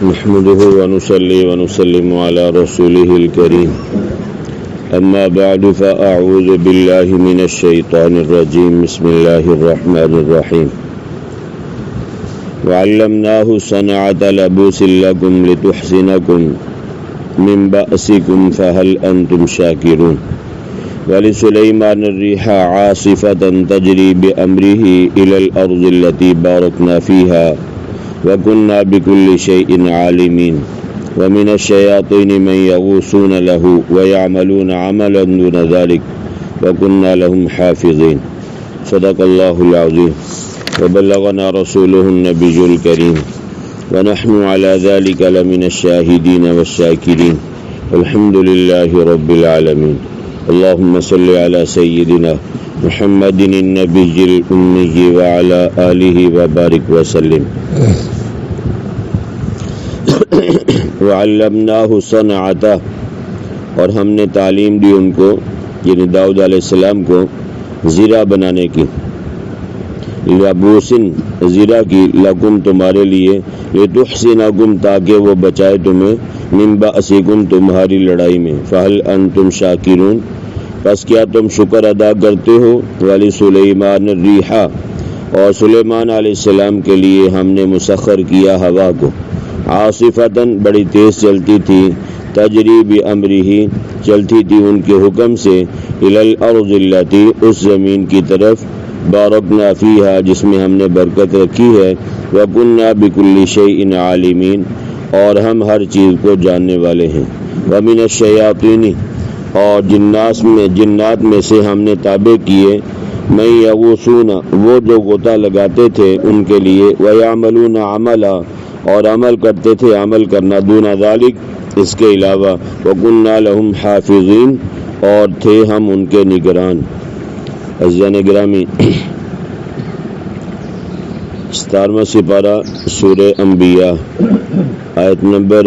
نحمده ونصلي ونسلم على رسوله الكريم أما بعد فأعوذ بالله من الشيطان الرجيم بسم الله الرحمن الرحيم وعلمناه صنعة لبوس لكم لتحسنكم من بأسكم فهل أنتم شاكرون ولسليمان الريح عاصفة تجري بأمره إلى الأرض التي باركنا فيها وَكُنَّا بِكُلِّ شَيْءٍ عَالِمِينَ وَمِنَ الشَّيَاطِينِ مَن يَغُوصُونَ لَهُ وَيَعْمَلُونَ عَمَلًا دُونَ ذَلِكَ وَكُنَّا لَهُمْ حَافِظِينَ صدق اللہ العظیم وبلغنا رسوله النبی الکریم ونحن على ذلك لمن الشاہدین والشاکرین الحمد للہ رب العالمین اللہم صل علی سیدنا محمد النبی الأمی وعلى آلہ وبارک وسلم وعلمناہ صنعتہ اور ہم نے تعلیم دی ان کو یعنی داؤد علیہ السلام کو زیرہ بنانے کی لبوسن زیرہ کی لکم تمہارے لیے لتحسنکم تاکہ وہ بچائے تمہیں من بأسکم تمہاری لڑائی میں فہل انتم شاکرون پس کیا تم شکر ادا کرتے ہو ولی سلیمان الریحہ اور سلیمان علیہ السلام کے لیے ہم نے مسخر کیا ہوا کو عاصفتاً بڑی تیز چلتی تھی تجری بامرہ چلتی تھی ان کے حکم سے الی الارض التی اس زمین کی طرف بارکنا فیہا جس میں ہم نے برکت رکھی ہے وکنا بکل شیء عالمین اور ہم ہر چیز کو جاننے والے ہیں ومن الشیاطین اور جنات میں سے ہم نے تابع کیے من یغوصون وہ جو غوطہ لگاتے تھے ان کے لیے ویعملون عملا اور عمل کرتے تھے عمل کرنا دون ذالک اس کے علاوہ وکنا لہم حافظین اور تھے ہم ان کے نگران عزیزان گرامی 17واں سپارہ سورہ انبیاء آیت نمبر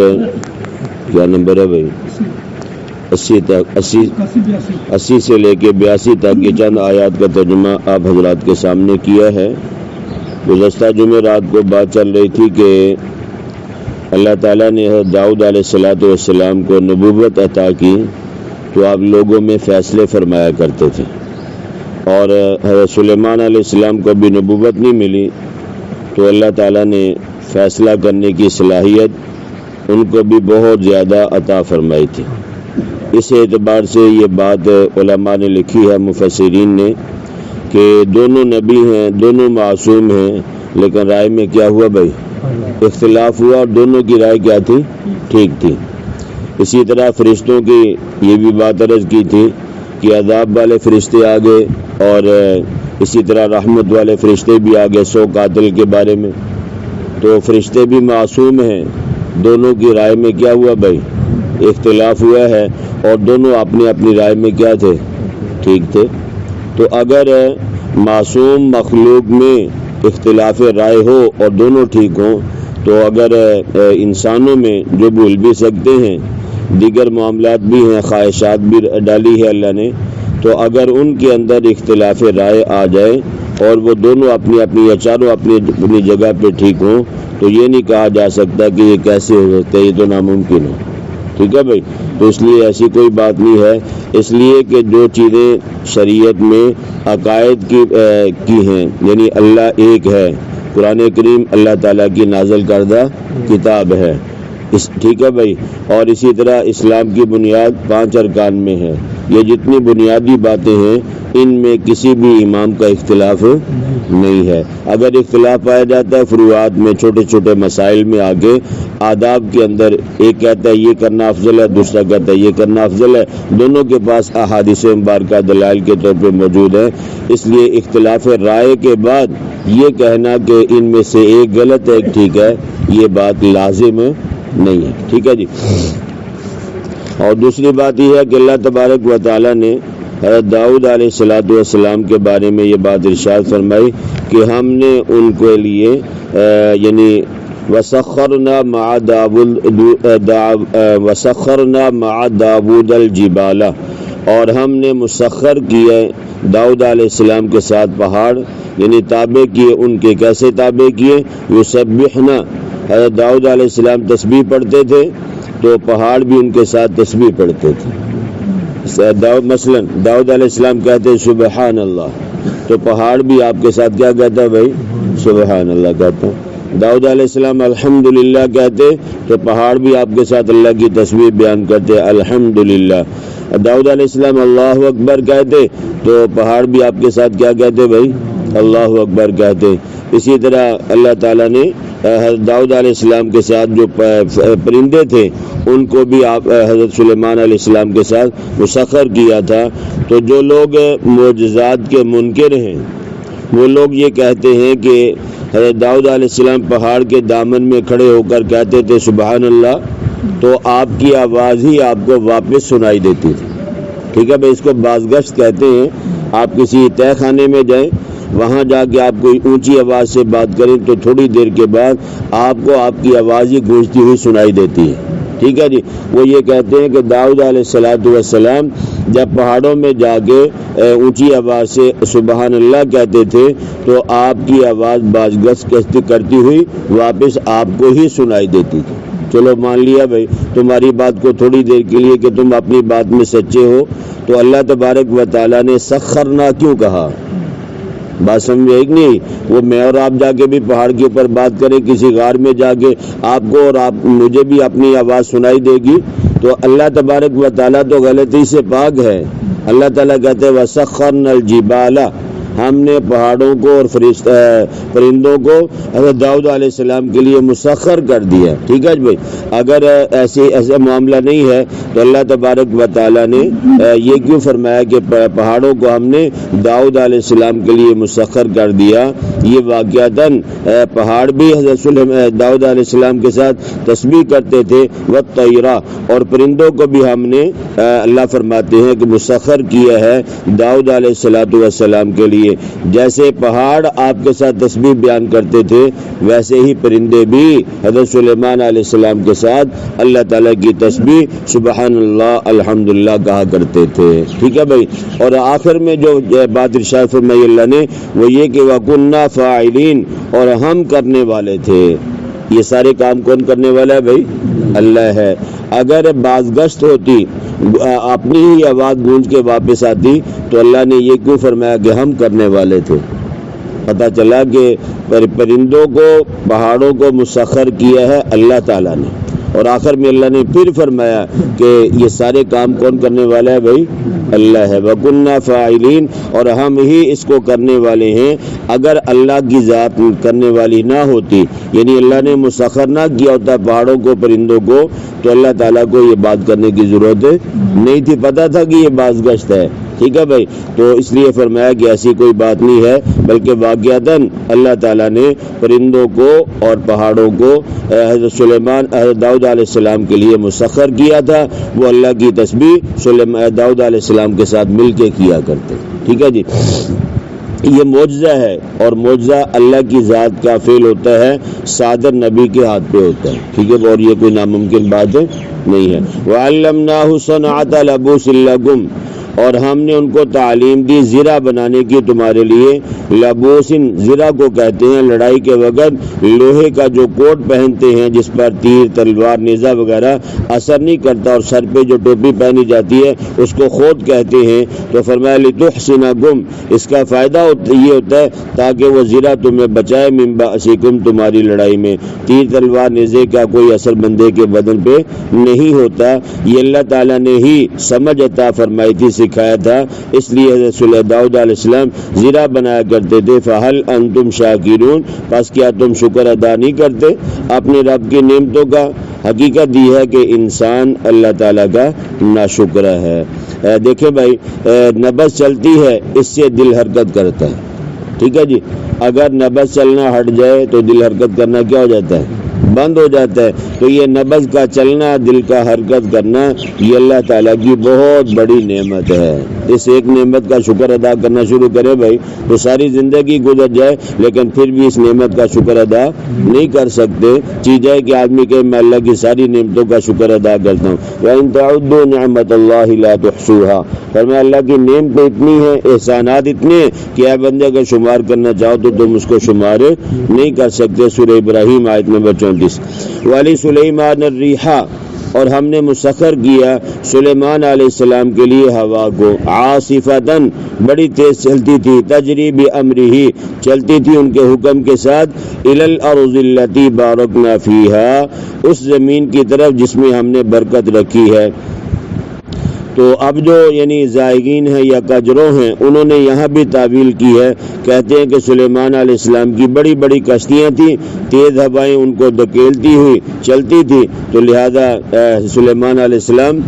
کیا نمبر ہے بھائی 80 سے لے کے 82 تک یہ چند آیات کا ترجمہ آپ حضرات کے سامنے کیا ہے۔ گزشتہ جمعرات کو بات چل رہی تھی کہ اللہ تعالیٰ نے داؤد علیہ السلام کو نبوت عطا کی تو آپ لوگوں میں فیصلے فرمایا کرتے تھے، اور حضرت سلیمان علیہ السلام کو بھی نبوت نہیں ملی تو اللہ تعالیٰ نے فیصلہ کرنے کی صلاحیت ان کو بھی بہت زیادہ عطا فرمائی تھی۔ اس اعتبار سے یہ بات علماء نے لکھی ہے، مفسرین نے، کہ دونوں نبی ہیں، دونوں معصوم ہیں، لیکن رائے میں کیا ہوا بھائی؟ اختلاف ہوا، اور دونوں کی رائے کیا تھی؟ ٹھیک تھی۔ اسی طرح فرشتوں کی یہ بھی بات عرض کی تھی کہ عذاب والے فرشتے آ گئے اور اسی طرح رحمت والے فرشتے بھی آ گئے 100 قاتل کے بارے میں، تو فرشتے بھی معصوم ہیں، دونوں کی رائے میں کیا ہوا بھائی؟ اختلاف ہوا ہے، اور دونوں اپنی اپنی رائے میں کیا تھے؟ ٹھیک تھے۔ تو اگر معصوم مخلوق میں اختلاف رائے ہو اور دونوں ٹھیک ہوں، تو اگر انسانوں میں جو بھول بھی سکتے ہیں، دیگر معاملات بھی ہیں، خواہشات بھی ڈالی ہے اللہ نے، تو اگر ان کے اندر اختلاف رائے آ جائے اور وہ دونوں اپنی اپنی یا چاروں اپنی جگہ پہ ٹھیک ہوں، تو یہ نہیں کہا جا سکتا کہ یہ کیسے ہو سکتا ہے، یہ تو ناممکن ہے۔ ٹھیک ہے بھائی؟ تو اس لیے ایسی کوئی بات نہیں ہے، اس لیے کہ جو چیزیں شریعت میں عقائد کی ہیں، یعنی اللہ ایک ہے، قرآن کریم اللہ تعالیٰ کی نازل کردہ کتاب ہے، ٹھیک ہے بھائی، اور اسی طرح اسلام کی بنیاد 5 ارکان میں ہے۔ یہ جتنی بنیادی باتیں ہیں ان میں کسی بھی امام کا اختلاف نہیں ہے۔ اگر اختلاف پایا جاتا ہے فروعات میں، چھوٹے چھوٹے مسائل میں، آگے آداب کے اندر ایک کہتا ہے یہ کرنا افضل ہے، دوسرا کہتا ہے یہ کرنا افضل ہے، دونوں کے پاس احادیث مبارکہ دلائل کے طور پہ موجود ہیں، اس لیے اختلاف رائے کے بعد یہ کہنا کہ ان میں سے ایک غلط ہے ایک ٹھیک ہے، یہ بات لازم نہیں ہے۔ ٹھیک ہے جی۔ اور دوسری بات یہ ہے کہ اللہ تبارک و تعالیٰ نے حضرت داؤد علیہ السلام کے بارے میں یہ بات ارشاد فرمائی کہ ہم نے ان کے لیے یعنی وسخرنا مع داود الجبال، اور ہم نے مسخر کیے داؤد علیہ السلام کے ساتھ پہاڑ، یعنی تابع کیے ان کے۔ کیسے تابع کیے؟ یسبحنا، حضرت داؤد علیہ السلام تسبیح پڑھتے تھے تو پہاڑ بھی ان کے ساتھ تسبیح پڑھتے تھے. مثلاً داؤد علیہ السلام کہتے سبحان اللہ تو پہاڑ بھی آپ کے ساتھ کیا کہتا ہے بھائی؟ سبحان اللہ کہتا. داؤد علیہ السلام الحمدللہ کہتے تو پہاڑ بھی آپ کے ساتھ اللہ کی تسبیح بیان کرتے الحمدللہ. داؤد علیہ السلام اللہ اکبر کہتے تو پہاڑ بھی آپ کے ساتھ کیا کہتے بھائی؟ اللہ اکبر کہتے. اسی طرح اللہ تعالیٰ نے داؤد علیہ السلام کے ساتھ جو پرندے تھے ان کو بھی آپ حضرت سلیمان علیہ السلام کے ساتھ مسخر کیا تھا. تو جو لوگ معجزات کے منکر ہیں وہ لوگ یہ کہتے ہیں کہ حضرت داؤد علیہ السلام پہاڑ کے دامن میں کھڑے ہو کر کہتے تھے سبحان اللہ تو آپ کی آواز ہی آپ کو واپس سنائی دیتی تھی. ٹھیک ہے بھائی، اس کو بازگشت کہتے ہیں. آپ کسی تہہ خانے میں جائیں، وہاں جا کے آپ کوئی اونچی آواز سے بات کریں تو تھوڑی دیر کے بعد آپ کو آپ کی آواز ہی گونجتی ہوئی سنائی دیتی ہے. ٹھیک ہے جی. وہ یہ کہتے ہیں کہ داؤد علیہ السلام جب پہاڑوں میں جا کے اونچی آواز سے سبحان اللہ کہتے تھے تو آپ کی آواز بازگشت کرتی ہوئی واپس آپ کو ہی سنائی دیتی تھی. چلو مان لیا بھائی تمہاری بات کو تھوڑی دیر کے لیے کہ تم اپنی بات میں سچے ہو، تو اللہ تبارک و تعالیٰ نے سخرنا کیوں کہا؟ بات سمجھے کہ نہیں؟ وہ میں اور آپ جا کے بھی پہاڑ کے اوپر بات کریں کسی غار میں جا کے، آپ کو اور آپ مجھے بھی اپنی آواز سنائی دے گی. تو اللہ تبارک و تعالیٰ تو غلطی سے پاک ہے. اللہ تعالیٰ کہتے ہیں وَسَخَّرْنَا الْجِبَالَ، ہم نے پہاڑوں کو اور پرندوں کو حضرت داؤد علیہ السلام کے لیے مسخر کر دیا. ٹھیک ہے بھائی. اگر ایسا معاملہ نہیں ہے تو اللہ تبارک و تعالیٰ نے یہ کیوں فرمایا کہ پہاڑوں کو ہم نے داؤد علیہ السلام کے لیے مسخر کر دیا؟ یہ واقعتاً پہاڑ بھی حضرت داؤد علیہ السلام کے ساتھ تسبیح کرتے تھے. وَالطَّيْرَ، اور پرندوں کو بھی ہم نے اللہ فرماتے ہیں کہ مسخر کیا ہے داؤد علیہ السلام کے لیے. جیسے پہاڑ آپ کے ساتھ تسبیح بیان کرتے تھے ویسے ہی پرندے بھی حضرت سلیمان علیہ السلام کے ساتھ اللہ تعالیٰ کی تسبیح سبحان اللہ الحمدللہ کہا کرتے تھے. ٹھیک ہے بھائی. اور آخر میں جو بات ارشاد فرمائی اللہ نے وہ یہ کہ وَكُنَّا فَاعِلِينَ، اور ہم کرنے والے تھے. یہ سارے کام کون کرنے والا ہے بھائی؟ اللہ ہے. اگر بازگشت ہوتی اپنی ہی آواز گونج کے واپس آتی تو اللہ نے یہ کیوں فرمایا کہ ہم کرنے والے تھے؟ پتہ چلا کہ پرندوں کو پہاڑوں کو مسخر کیا ہے اللہ تعالیٰ نے. اور آخر میں اللہ نے پھر فرمایا کہ یہ سارے کام کون کرنے والا ہے بھائی؟ اللہ ہے. وَكُنَّا فَاعِلِينَ، اور ہم ہی اس کو کرنے والے ہیں. اگر اللہ کی ذات کرنے والی نہ ہوتی، یعنی اللہ نے مسخر نہ کیا ہوتا پہاڑوں کو پرندوں کو، تو اللہ تعالیٰ کو یہ بات کرنے کی ضرورت نہیں تھی. پتہ تھا کہ یہ بازگشت ہے. ٹھیک ہے بھائی. تو اس لیے فرمایا کہ ایسی کوئی بات نہیں ہے، بلکہ واقعتاً اللہ تعالیٰ نے پرندوں کو اور پہاڑوں کو حضرت داؤد علیہ السلام کے لیے مسخر کیا تھا. وہ اللہ کی تسبیح داؤد علیہ السلام کے ساتھ مل کے کیا کرتے. ٹھیک ہے جی. یہ معجزہ ہے، اور معجزہ اللہ کی ذات کا فعل ہوتا ہے، صادر نبی کے ہاتھ پہ ہوتا ہے. ٹھیک ہے. اور یہ کوئی ناممکن بات نہیں ہے. وَعَلَّمْنَاهُ صَنْعَةَ لَبُوسٍ لَكُمْ، اور ہم نے ان کو تعلیم دی زرہ بنانے کی تمہارے لیے. لبوسن، زرہ کو کہتے ہیں لڑائی کے وقت لوہے کا جو کوٹ پہنتے ہیں جس پر تیر تلوار نیزہ وغیرہ اثر نہیں کرتا، اور سر پہ جو ٹوپی پہنی جاتی ہے اس کو خود کہتے ہیں. تو فرمایا لتحصنکم، اس کا فائدہ یہ ہوتا ہے تاکہ وہ زرہ تمہیں بچائے من بأسکم، تمہاری لڑائی میں. تیر تلوار نیزے کا کوئی اثر بندے کے بدن پہ نہیں ہوتا. یہ اللہ تعالیٰ نے ہی سمجھ عطا فرمائی تھی، سکھایا تھا. اس لیے حضرت داؤد علیہ السلام زرہ بنایا کرتے تھے. فہل انتم شاکرون، پس کیا تم شکر ادا نہیں کرتے اپنے رب کی نعمتوں کا؟ حقیقت یہ ہے کہ انسان اللہ تعالیٰ کا ناشکر ہے. دیکھیں بھائی، نبض چلتی ہے اس سے دل حرکت کرتا ہے. ٹھیک ہے جی. اگر نبض چلنا ہٹ جائے تو دل حرکت کرنا کیا ہو جاتا ہے؟ بند ہو جاتا ہے. تو یہ نبض کا چلنا، دل کا حرکت کرنا، یہ اللہ تعالیٰ کی بہت بڑی نعمت ہے. اس ایک نعمت کا شکر ادا کرنا شروع کرے بھائی تو ساری زندگی گزر جائے لیکن پھر بھی اس نعمت کا شکر ادا نہیں کر سکتے. چیز ہے کہ آدمی کہ میں اللہ کی ساری نعمتوں کا شکر ادا کرتا ہوں. وَإِن تَعُدُّوا نِعْمَةَ اللَّهِ لَا تُحْصُوهَا، فرمایا اللہ کی نعمتیں اتنی ہیں، احسانات اتنے ہیں کہ اے بندے اگر شمار کرنا چاہو تو تم اس کو شمار نہیں کر سکتے. سورہ ابراہیم آیت نمبر 34. 34۔ ولی سلیمان الریحا، اور ہم نے مسخر کیا سلیمان علیہ السلام کے لیے ہوا کو، عاصفتاً بڑی تیز چلتی تھی، تجری بامرہ چلتی تھی ان کے حکم کے ساتھ، الی الارض التی بارکنا فیہا اس زمین کی طرف جس میں ہم نے برکت رکھی ہے۔ تو اب جو یعنی زائغین ہیں یا کجروں ہیں انہوں نے یہاں بھی تعویل کی ہے، کہتے ہیں کہ سلیمان علیہ السلام کی بڑی بڑی کشتیاں تھیں، تیز ہوائیں ان کو دھکیلتی ہوئی چلتی تھی، تو لہذا سلیمان علیہ السلام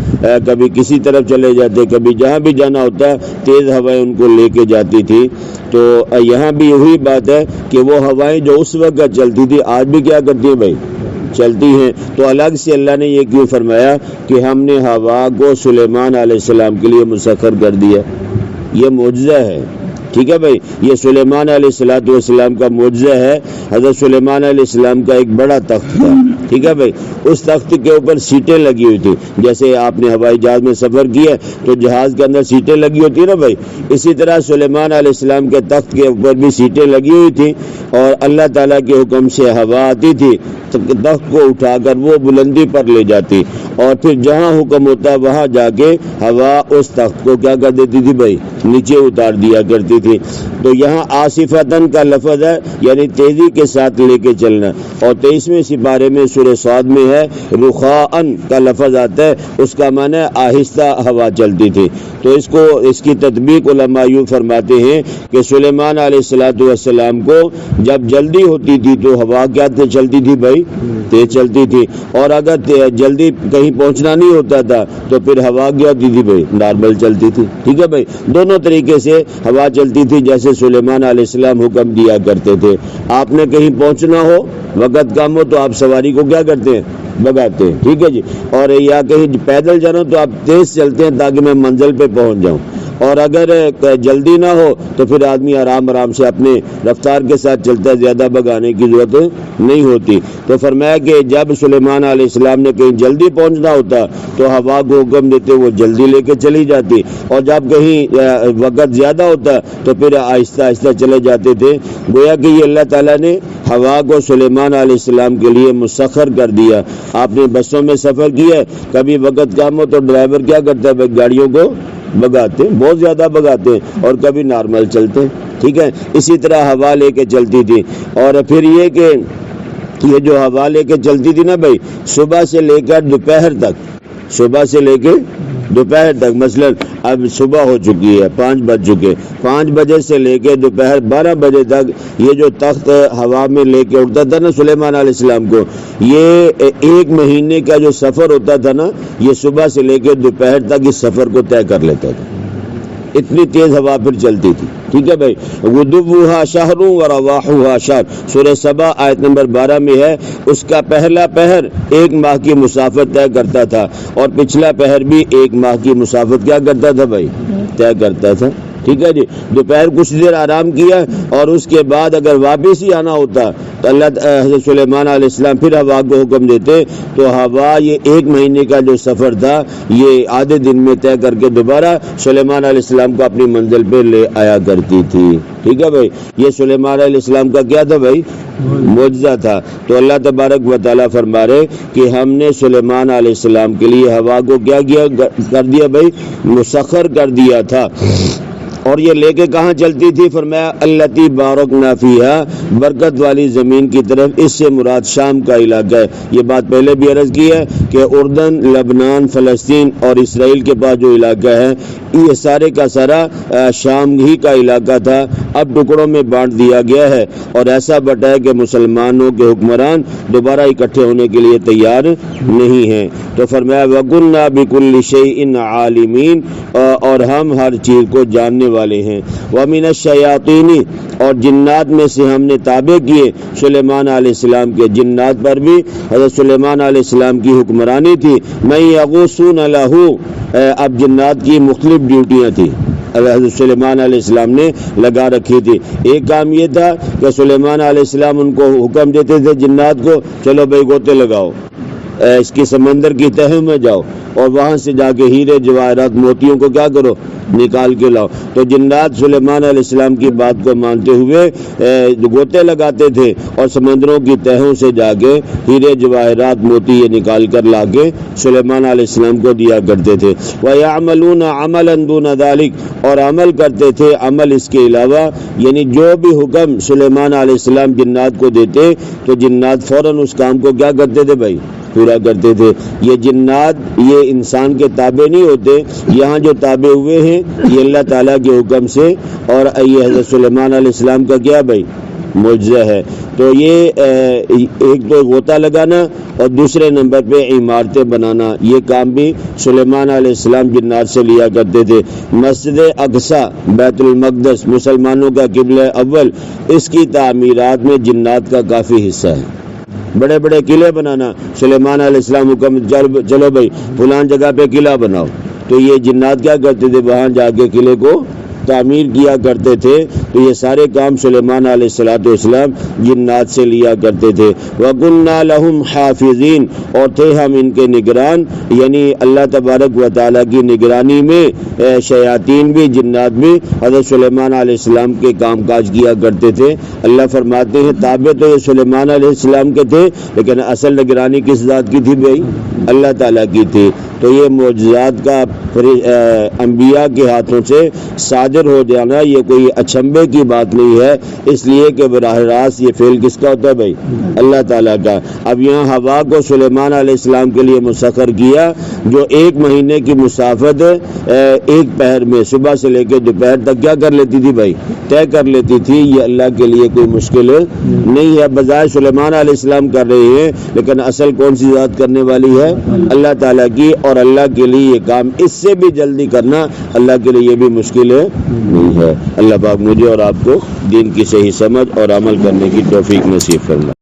کبھی کسی طرف چلے جاتے، کبھی جہاں بھی جانا ہوتا تیز ہوائیں ان کو لے کے جاتی تھی۔ تو یہاں بھی وہی بات ہے کہ وہ ہوائیں جو اس وقت چلتی تھی آج بھی کیا کرتی ہیں بھائی، چلتی ہیں۔ تو الگ سے اللہ نے یہ کیوں فرمایا کہ ہم نے ہوا کو سلیمان علیہ السلام کے لیے مسخر کر دیا؟ یہ معجزہ ہے، ٹھیک ہے بھائی، یہ سلیمان علیہ السلام کا معجزہ ہے۔ حضرت سلیمان علیہ السلام کا ایک بڑا تخت تھا، ٹھیک ہے بھائی، اس تخت کے اوپر سیٹیں لگی ہوئی تھی، جیسے آپ نے ہوائی جہاز میں سفر کیا تو جہاز کے اندر سیٹیں لگی ہوتی ہیں نا بھائی، اسی طرح سلیمان علیہ السلام کے تخت کے اوپر بھی سیٹیں لگی ہوئی تھی، اور اللہ تعالیٰ کے حکم سے ہوا آتی تھی، تخت کو اٹھا کر وہ بلندی پر لے جاتی، اور پھر جہاں حکم ہوتا وہاں جا کے ہوا اس تخت کو کیا کر دیتی تھی بھائی، نیچے اتار دیا کرتی تھی۔ تو یہاں آصفتاً کا لفظ ہے، یعنی تیزی کے ساتھ لے کے چلنا، اور 23ویں سپارے میں سورہ صاد میں ہے رخاءً کا لفظ آتا ہے، اس کا معنی ہے آہستہ ہوا چلتی تھی۔ تو اس کی تطبیق علماء یوں فرماتے ہیں کہ سلیمان علیہ السلام کو جب جلدی ہوتی تھی تو ہوا کیا چلتی تھی بھائی، تیز چلتی تھی، اور اگر جلدی کہیں پہنچنا نہیں ہوتا تھا تو پھر ہوا کیا ہوتی تھی بھائی، نارمل چلتی تھی، ٹھیک ہے بھائی، دونوں طریقے سے ہوا چلتی تھی جیسے سلیمان علیہ السلام حکم دیا کرتے تھے۔ آپ نے کہیں پہنچنا ہو، وقت کم ہو تو آپ سواری کو کیا کرتے ہیں، بگاتے ہیں، ٹھیک ہے جی، اور یا کہیں پیدل جانا تو آپ تیز چلتے ہیں تاکہ میں منزل پہ پہنچ جاؤں، اور اگر جلدی نہ ہو تو پھر آدمی آرام آرام سے اپنے رفتار کے ساتھ چلتا ہے، زیادہ بگانے کی ضرورت نہیں ہوتی۔ تو فرمایا کہ جب سلیمان علیہ السلام نے کہیں جلدی پہنچنا ہوتا تو ہوا کو حکم دیتے وہ جلدی لے کے چلی جاتی، اور جب کہیں وقت زیادہ ہوتا تو پھر آہستہ آہستہ چلے جاتے تھے۔ گویا کہ یہ اللہ تعالیٰ نے ہوا کو سلیمان علیہ السلام کے لیے مسخر کر دیا۔ آپ نے بسوں میں سفر کیا ہے، کبھی وقت کم ہو تو ڈرائیور کیا کرتا ہے، گاڑیوں کو بگاتے ہیں، بہت زیادہ بگاتے ہیں، اور کبھی نارمل چلتے ہیں، ٹھیک ہے، اسی طرح ہوا لے کے چلتی تھی۔ اور پھر یہ کہ یہ جو ہوا لے کے چلتی تھی نا بھائی، صبح سے لے کر دوپہر تک، صبح سے لے کے دوپہر تک، مثلا اب صبح ہو چکی ہے، 5 بج چکے، 5 بجے سے لے کے دوپہر 12 بجے تک یہ جو تخت ہوا میں لے کے اٹھتا تھا نا سلیمان علیہ السلام کو، یہ 1 مہینے کا جو سفر ہوتا تھا نا، یہ صبح سے لے کے دوپہر تک اس سفر کو طے کر لیتا تھا، اتنی تیز ہوا پھر چلتی تھی، ٹھیک ہے بھائی۔ غدوها شہر ورواحها شہر، سورہ سبا آیت نمبر 12 میں ہے، اس کا پہلا پہر 1 ماہ کی مسافت طے کرتا تھا، اور پچھلا پہر بھی 1 ماہ کی مسافت کیا کرتا تھا بھائی، طے کرتا تھا، ٹھیک ہے جی۔ دوپہر کچھ دیر آرام کیا، اور اس کے بعد اگر واپس ہی آنا ہوتا تو حضرت سلیمان علیہ السلام پھر ہوا کو حکم دیتے، تو ہوا یہ 1 مہینے کا جو سفر تھا یہ آدھے دن میں طے کر کے دوبارہ سلیمان علیہ السلام کو اپنی منزل پہ لے آیا کرتی تھی، ٹھیک ہے بھائی۔ یہ سلیمان علیہ السلام کا کیا تھا بھائی، معجزہ تھا۔ تو اللہ تبارک و تعالیٰ فرما رہے کہ ہم نے سلیمان علیہ السلام کے لیے ہوا کو کیا کر دیا بھائی، مسخر کر دیا تھا، اور یہ لے کے کہاں چلتی تھی، فرمایا التی بارکنا فیہا، برکت والی زمین کی طرف، اس سے مراد شام کا علاقہ ہے۔ یہ بات پہلے بھی عرض کی ہے کہ اردن، لبنان، فلسطین اور اسرائیل کے پاس جو علاقہ ہے یہ سارے کا سارا شام ہی کا علاقہ تھا، اب ٹکڑوں میں بانٹ دیا گیا ہے، اور ایسا بٹا ہے کہ مسلمانوں کے حکمران دوبارہ اکٹھے ہونے کے لیے تیار نہیں ہیں۔ تو فرمایا وَكُنَّا بِكُلِّ شَيْءٍ عَالِمِينَ، اور ہم ہر چیز کو جاننے والے ہیں۔ وَمِنَ الشَّيَاطِينِ، اور جنات میں سے ہم نے تابع کیے سلیمان علیہ السلام کے، جنات پر بھی حضرت سلیمان علیہ السلام کی حکمرانی تھی۔ مَن يَغُوصُونَ لَهُ، اب جنات کی مختلف ڈیوٹیاں تھیں حضرت سلیمان علیہ السلام نے لگا رکھی تھی۔ ایک کام یہ تھا کہ سلیمان علیہ السلام ان کو حکم دیتے تھے جنات کو، چلو بھائی گوتے لگاؤ، اس کی سمندر کی تہوں میں جاؤ اور وہاں سے جا کے ہیرے جواہرات موتیوں کو کیا کرو، نکال کے لاؤ۔ تو جنات سلیمان علیہ السلام کی بات کو مانتے ہوئے گوتے لگاتے تھے اور سمندروں کی تہوں سے جا کے ہیرے جواہرات موتی یہ نکال کر لا کے سلیمان علیہ السلام کو دیا کرتے تھے۔ وَيَعْمَلُونَ عَمَلًا دُونَ ذَلِكَ، اور عمل کرتے تھے عمل اس کے علاوہ، یعنی جو بھی حکم سلیمان علیہ السلام جنات کو دیتے تو جنات فوراً اس کام کو کیا کرتے تھے بھائی، پورا کرتے تھے۔ یہ جنات یہ انسان کے تابع نہیں ہوتے، یہاں جو تابع ہوئے ہیں یہ اللہ تعالیٰ کے حکم سے، اور یہ حضرت سلیمان علیہ السلام کا کیا بھائی، معجزہ ہے۔ تو یہ ایک تو غوطہ لگانا اور دوسرے نمبر پہ عمارتیں بنانا، یہ کام بھی سلیمان علیہ السلام جنات سے لیا کرتے تھے۔ مسجد اقصی بیت المقدس مسلمانوں کا قبلہ اول، اس کی تعمیرات میں جنات کا کافی حصہ ہے۔ بڑے بڑے قلعے بنانا، سلیمان علیہ السلام حکم چلو بھائی فلان جگہ پہ قلعہ بناؤ، تو یہ جنات کیا کرتے تھے، وہاں جا کے قلعے کو تعمیر کیا کرتے تھے۔ تو یہ سارے کام سلیمان علیہ السلام جنات سے لیا کرتے تھے۔ وَكُنَّا لَهُمْ حَافِظِينَ، اور تھے ہم ان کے نگران، یعنی اللہ تبارک و تعالیٰ کی نگرانی میں شیاطین بھی جنات بھی حضرت سلیمان علیہ السلام کے کام کاج کیا کرتے تھے۔ اللہ فرماتے ہیں تابع تو یہ سلیمان علیہ السلام کے تھے، لیکن اصل نگرانی کس ذات کی تھی بھائی، اللہ تعالیٰ کی تھی۔ تو یہ معجزات کا انبیاء کے ہاتھوں سے صادر ہو جانا یہ کوئی اچنبے کی بات نہیں ہے، اس لیے کہ براہ راست یہ فعل کس کا ہوتا ہے بھائی، اللہ تعالیٰ کا۔ اب یہاں ہوا کو سلیمان علیہ السلام کے لیے مسخر کیا، جو 1 مہینے کی مسافت ایک پہر میں صبح سے لے کے دوپہر تک کیا کر لیتی تھی بھائی، طے کر لیتی تھی۔ یہ اللہ کے لیے کوئی مشکل نہیں ہے، بظاہر سلیمان علیہ السلام کر رہے ہیں لیکن اصل کون سی ذات کرنے والی ہے، اللہ تعالیٰ کی، اور اللہ کے لیے یہ کام اس سے بھی جلدی کرنا اللہ کے لیے یہ بھی مشکل نہیں ہے۔ اللہ پاک مجھے اور آپ کو دین کی صحیح سمجھ اور عمل کرنے کی توفیق نصیب فرمائے۔